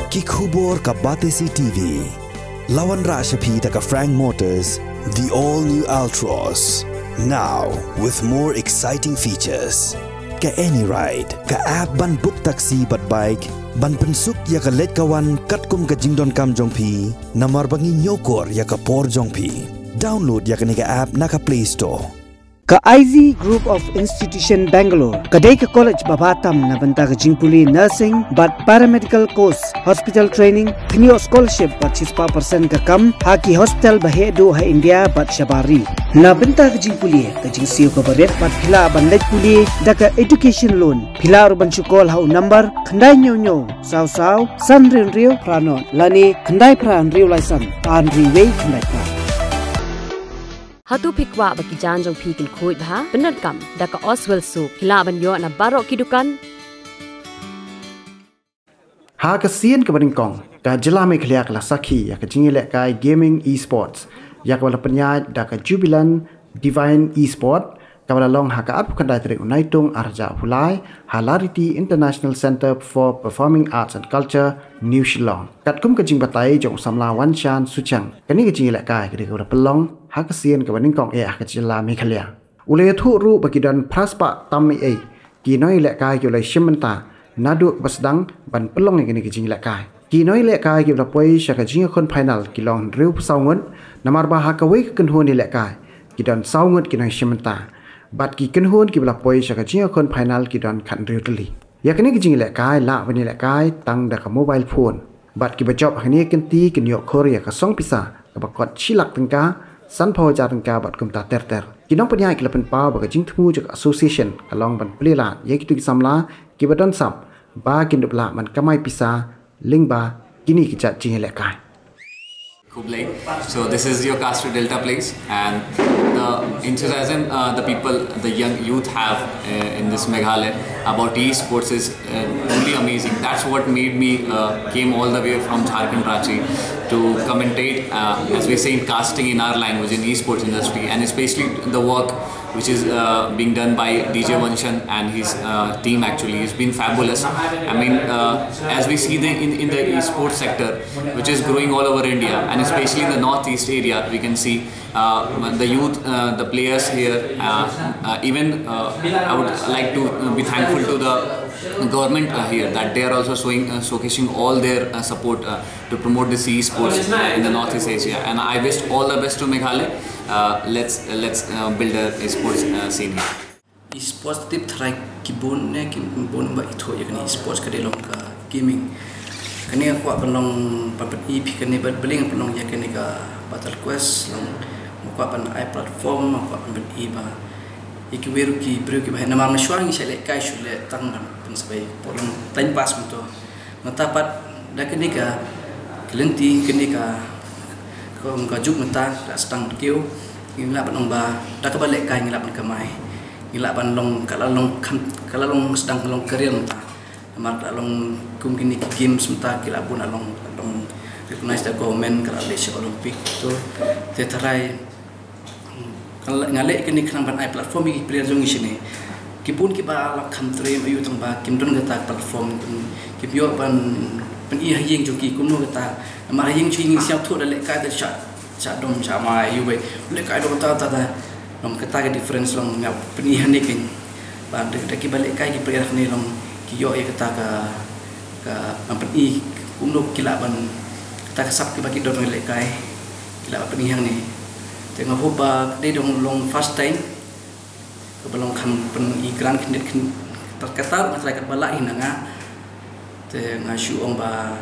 Kikubor ka Batesi TV. Lawan Rashapi ka Frank Motors, the all-new Altros. Now, with more exciting features. Ka Any Ride, ka app ban book taxi bat bike, ban pensuk ya ka let kawan katkum ka jingdon kam jongpi, namar bangi nyokor ya ka por jongpi. Download ya ka nika app na ka Play Store. Ka IZ Group of Institution Bangalore, kadai ka college babatam na banta ka jingpuli nursing but paramedical course, hospital training, kniyo scholarship but 6% ka kam, haki hospital bahedo ha India but shabari. Na banta ka jingpuli ka jingsiyo ka baret but pila bandaj puli da ka education loan. Pila ruban syukol hau number kandai nyo saw san rio pranon lani kandai pran rio laisan an riway kandai pran. Hatu pikwa bagi janjong pikin kuit ha benar kam daka Oswell Soup hila banyo na barok kidukan ha kasian ke Baringkong ka jela Meghalaya kala sakhi ya ka jingile kai gaming esports ya ka wala penyaj daka Jubilant Divine Esport ka wala long ha ka ap kandai tri unaitung arja hulai Hilarity International Center for Performing Arts and Culture New Shillong kat kum ka jing batai jong samla wan chan suchang kani ka jingile kai ka wala pelong ha kasian ke Baringkong ka jela Meghalaya ule thu ru bagidan praspa tammi ki noi le kai ki le shimenta nadu basdang ban pelong ni ki jing le kai ki noi le kai ki la poi sha ka jing kon final ki long riu sawngun namar ba ha ka we kan ho ni le kai ki dan sawngun ki noi shimenta bat ki kan ho ki la poi sha ka jing kon final ki dan khan riu tli ya kani ki jing le kai la bani le kai tang da ka mobile phone bat ki ba job hani kan ti ki yo korea ka song pisa ka ba kot chilak tengka san pho ja tengka bat kum ta ter ki nong panya ki la pen pa ba ka jing thu jak association along ban plela ye ki tu ki samla ki ba don sap ba kin dupla man kamai pisa lingba kini ki chat jing le kai Kublai. So this is your Castro Delta place, and the enthusiasm the people, the young youth have in this Meghalaya about esports is really amazing. That's what made me came all the way from Jharkhand Ranchi to commentate, as we say in casting in our language in esports industry, and especially the work which is being done by DJ Vanshan and his team. Actually, it's been fabulous. I mean, as we see in the esports sector, which is growing all over India, and especially in the northeast area, we can see the youth, the players here. Even I would like to be thankful to the government here that they are also showcasing all their support to promote this esports in the northeast Asia. And I wish all the best to Meghalaya. Let's build a sports scene here. Esports tip try kibun ba ito ya kani esports ka delong ka gaming kani ako apalong papat ip kani beling apalong ya kani ka battle quest long ko apan I platform ko apan iba ikiweru ki bro ki bahana ma shwang sele kai shule tang pun sabai polong time pass mo to matapat da kani ka kelenti kani ka ko ka juk mata da stang keu ngila panong ba da ka balik kai ngila pan kamai ngila pan long kala long sedang long career mata amar long kum kini games mata kila pun along recognized the government kala Malaysia Olympic to teterai kala ngale kini kan ban I platform ki player jong isini kipun ki ba la country ayu tang ba kim don gata platform ki bio ban pen I hayeng joki kumno gata amar hayeng chui siap thu da le kai ta chat dom sama ayu be le kai do ta long kata ke difference long ngap pen I hani kin ban de ki balik kai ki player ni long ki yo ya kata ka pen I kumno kila ban ta kasap ki bagi don le kai kila pen I hang ni tengah hoba de dong long first time ke belong kam pen I grand kindet kin terkata masyarakat bala hinanga tengah shu ong ba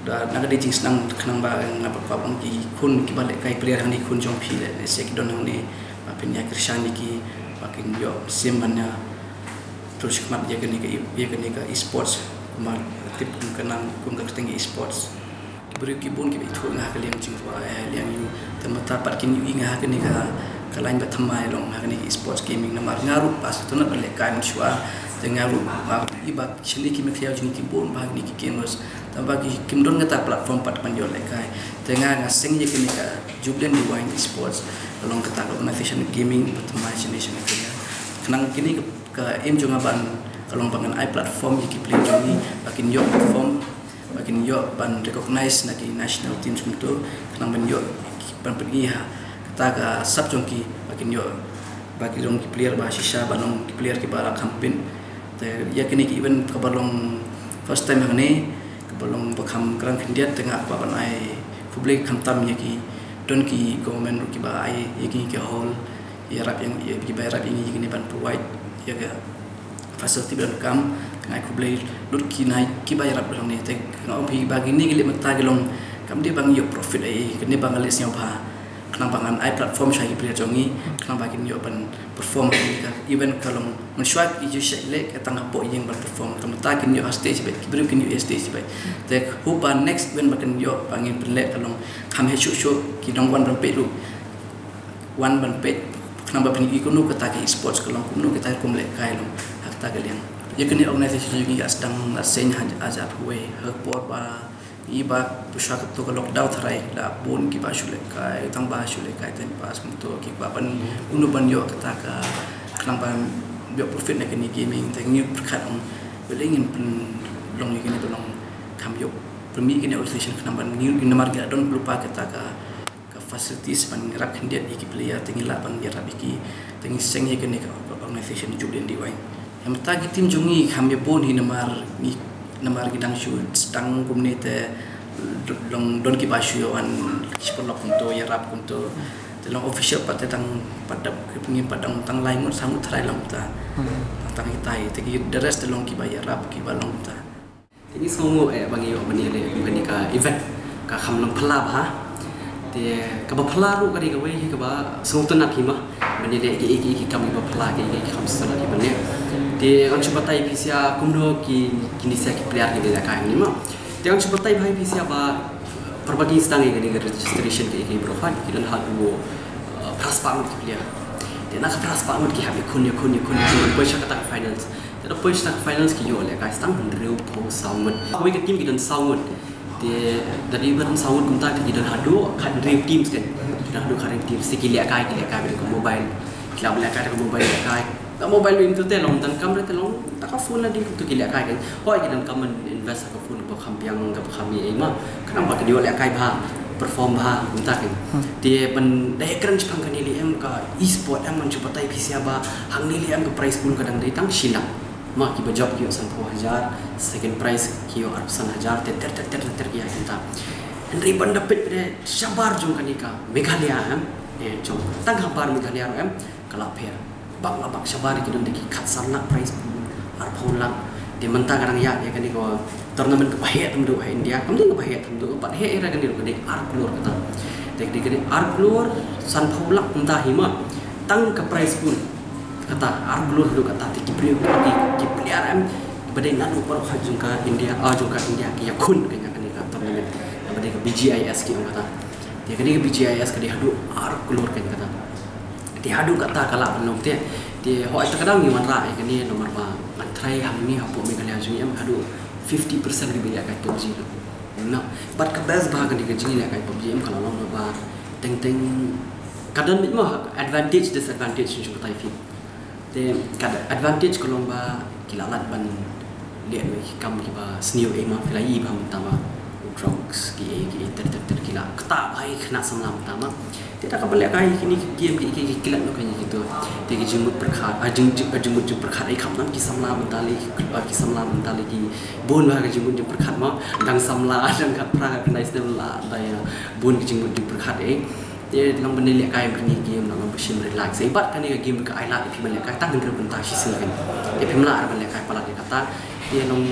da naga de jing senang kenang ba ngapa papang ki kun ki balik kai player hani kun jong pi le se ki don ni pen ya krishan ki pakin yo simbannya terus kemat ya kini ke esports kumar tip kenang kum ka tinggi esports beri kibun ki itu ngah kalian jingwa yang you tempat dapat kini ngah kini ka lain bathamai dong ngah kini esports gaming namar ngarup pas tu nak balik kan shua ngarup ibat chili ki mekhia jing kibun bag ni ki gamers tambah ki kimdon ngata platform pat panjol lekai tengah ngasing je kini ka Jubilant Divine Esports along kata organization gaming bathamai generation kini kenang kini ka em jonga ban kalong pangan I platform ki play joni bakin yo platform bakin yo ban recognize naki national teams untuk kenang ban yo ban pergi ha kata ka sub jongki bakin yo bagi dong ki player ba shisha banong ki player ki bara campaign te ya kini ki event kabalong first time hangni kabalong bakam grand india tengah ba ban ai public khamtam ya ki don ki government ki ba ai ya ki hall ya rap yang ya ki bayar ini ni ban provide ya ga facility ban kam ngai ku blai lut ki nai ki bayar rap dong ni te ngau pi bagi ni gile mata gelong kam dia bang yo profit ai kene bang alis yang ba kenang bangan ai platform syai player jongi kenang bagi yo ban perform ka even kalong mensuat i ju shele ka tang po yang ban perform kam ta kin yo stage ba ki bru kin yo stage ba te hu ban next when bakan yo bangin penlek kalong kam he show ki dong wan ban pe lu wan ban pe kenang ba pin i kunu ka ta ki sports kalong kunu ka ta kum le kai long hak ta galian ya kini organisation juga sedang sen ajab we hak pot ba iba pusat tu kalau lockdown terai la bun ki ba shule kai tang ba shule kai ten pas untuk ki ba ban unu ban yo kata ka kenang ban yo profit nak ni gaming teng new perkat on belingin pen long ni kini tolong kam yo permi kini organisation kenang ban new in marga don lupa kata ka facilities ban ngerap hendiat ki player tengi la ban ngerap ki tengi seng ye kini organisation jublen di wai yang tagi tim jungi kami pun hi namar gidang shoot stang community long don ki basyo an sport untuk ya rap untuk telong official pat tang padap kepengin padang tang lain sangut trai lang ta tang kita tegi the rest telong ki bayar rap ki balong ta ini semua bagi yo bani le bani ka event ka kham long phla ba te ka ba phla ru ka ri ka we ka ba sung tan na phima bani le ki kam ba phla ki kham sana ki bani te ang chupatai pisia kumdo ki kinisia ki player ki da kai ni ma te ang chupatai bhai pisia ba perbagi stang ki ni registration ki profile ki dan hadu praspang ki player te nak praspang ki habi kun push ka tak finals te push tak finals ki yo le kai stang reu po saungun we ka team ki dan saungun te dari ber saungun kumta ki dan hadu kan dream teams kan dan hadu kan teams ki le kai ko mobile club le kai ko mobile kai tak mobile itu telong dan kamera telong tak phone na din tu kila kai kan hoi kidan kaman invest ka phone ba khampiang ka kami ai ma kanang ba kdio le kai ba perform ba unta kan dia pen dai kran chpang kan ni em ka e-sport em man chupatai phisia ba hang ni em ka prize pool kadang dai tang shila ma ki ba job ki 1000 second prize ki 8000 ter ki unta Henry ban dapat sabar jong kan ka Meghalaya em jong tang habar Meghalaya em kala pair bang abak sabar ki don deki khat sannak prize pool ar phone lang de manta kadang ya kan ni ko tournament ke bahet tum do India kam ding bahet tum do pat he era kan ni ko de ar keluar kata de de ar keluar san phone lang manta hima tang ke prize pool kata ar keluar do kata ki player am bade nanu par khajung ka India jung ka India ki yakun kan ni ka tournament bade ke BGIS ki kata de kan ni BGIS ka de hadu ar keluar kan kata di hadu kata kala belum dia ho itu kadang ni manra kan ni nomor ba antrai ham ni hapo Meghalaya jui am hadu 50% di biya kai PUBG no but ka best ba kan di jini kai PUBG am kalau long ba teng kadang ni mah advantage disadvantage ju tai fi de kada advantage kalau ba kilalat ban lihat kam ki ba snew ma filai ba tama drugs ki ter kila kata baik kena semalam tama tidak kabel kai kini game ki kilat no kan gitu te ki jumut perkhat jumut perkhat ai kham nam ki samla mentali ki bon ba ki jumut perkhat ma dang samla dang kat pra kan nice dem la daya bon ki jumut perkhat ai te lang bende le kai brini game lang besim relax ai bat kan ni game ka ai la pi bende kai tang ngre benta sisil kan te pimla bende kai pala kata te long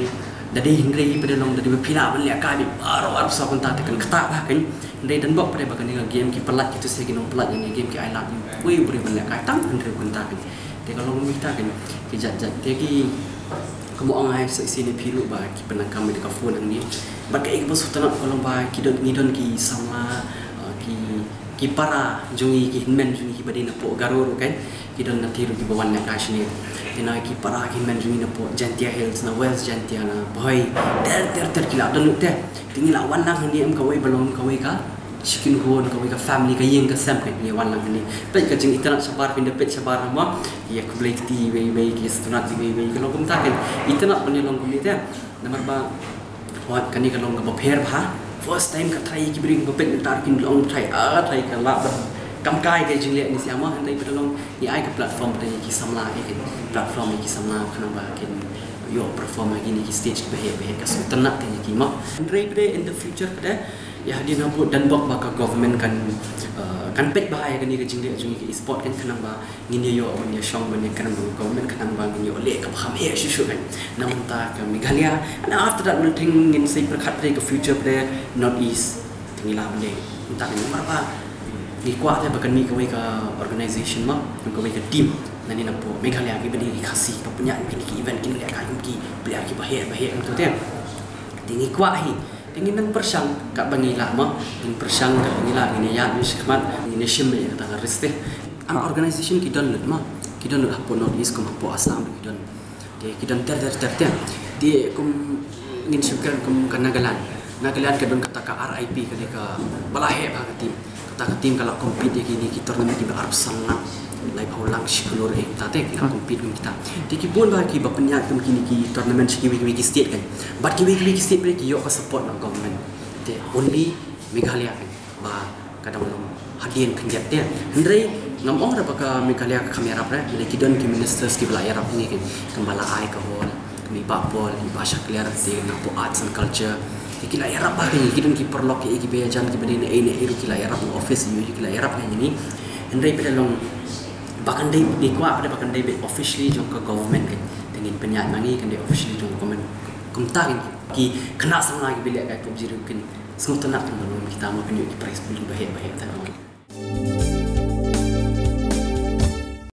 dari Henry pada long dari pila beli akal baru harus aku tak tekan ketak bahkan Henry dan bok pada bahkan dengan game ki pelat itu saya kena pelat ini game ki I love you we beri beli akal tang Henry pun tak kan dia kalau minta kan ki jat dia ki kamu angai sini pilu bah ki pernah kami dekat phone ni bagai ki pasut nak kalau bah ki don ki sama ki para jungi ki men jungi ki badina po garuru kan ki don natiru ki bawan nak kasih ina ki para ki men jumi na po Jantia Hills na West Jantia na boy ter kila don te tingi la wan lang ni am kawai balong kawai ka chicken hon kawai ka family ka yeng ka sam ka ni wan lang ni pe ka jing itana sabar pinda pe sabar ma ya ku blai ti we ki stunat ti we kalau kum ta kan itana pun long kum ni te namar ba hot kan ni kalau ngapa pair bah first time ka try ki bring bepek tar kin long try try ka la kam kai ke jing le ni siama handai pedalong ni ai ka platform pada ki samla ke platform ki samla khana ba kin yo perform lagi ni ki stage ke behe ka tenak ke ki ma handai pada in the future pada ya dia nampu dan bok baka government kan pet bahaya kan ni ke jing le jing ki sport kan khana ba ngini yo on ya shong ban kan government khana ba ngini yo le ka pham he shu kan namta ka Meghalaya and after that will think in say perkhat ke future pada north east ngila bende entah ni apa ni kuat dia bahkan ni kawai ke organisation mah kawai ke team nani nampu Meghalaya ki berdiri kasih punya ki event ki lihat kai ki beli ki bahaya tu dia tinggi kuat hi tinggi nang persang kat bangila mah in persang kat bangila ini ya ni khidmat ini shim ya kata reste an organisation ki dan mah ki dan hapo north east kum hapo asam ki dan ter dia kum ingin syukur kum Nagaland ke don kata ka RIP ke ka balahe ba tim kata ka tim kalau compete ni kita tournament ki Arab sangat lai paulang sekelur tate kita compete dengan kita ki pun ba ki ba penyat kum kini ki tournament ki state kan but ki state break yo ka support ng government te only Meghalaya kan ba kadang hadian kenjat dia hendrai ngamong ra ka Meghalaya ka kamera pra bila ki don ki ministers ki belayar apa ni kan kembala ai ka hol kami bapol bahasa clear te ngapo arts and culture kila yarap ba kini kidon ki perlok ki be jan ki bene ene iru kila yarap office yu kila yarap kan ini hendai pedalong bahkan dai di kwa pada bahkan dai officially jong ke government kan dengan penyat mani kan dai officially jong government kumtarin ki kena sama lagi bila kai pop jiru kan semua tenak kan kita mau penyu ki price beli bahaya ta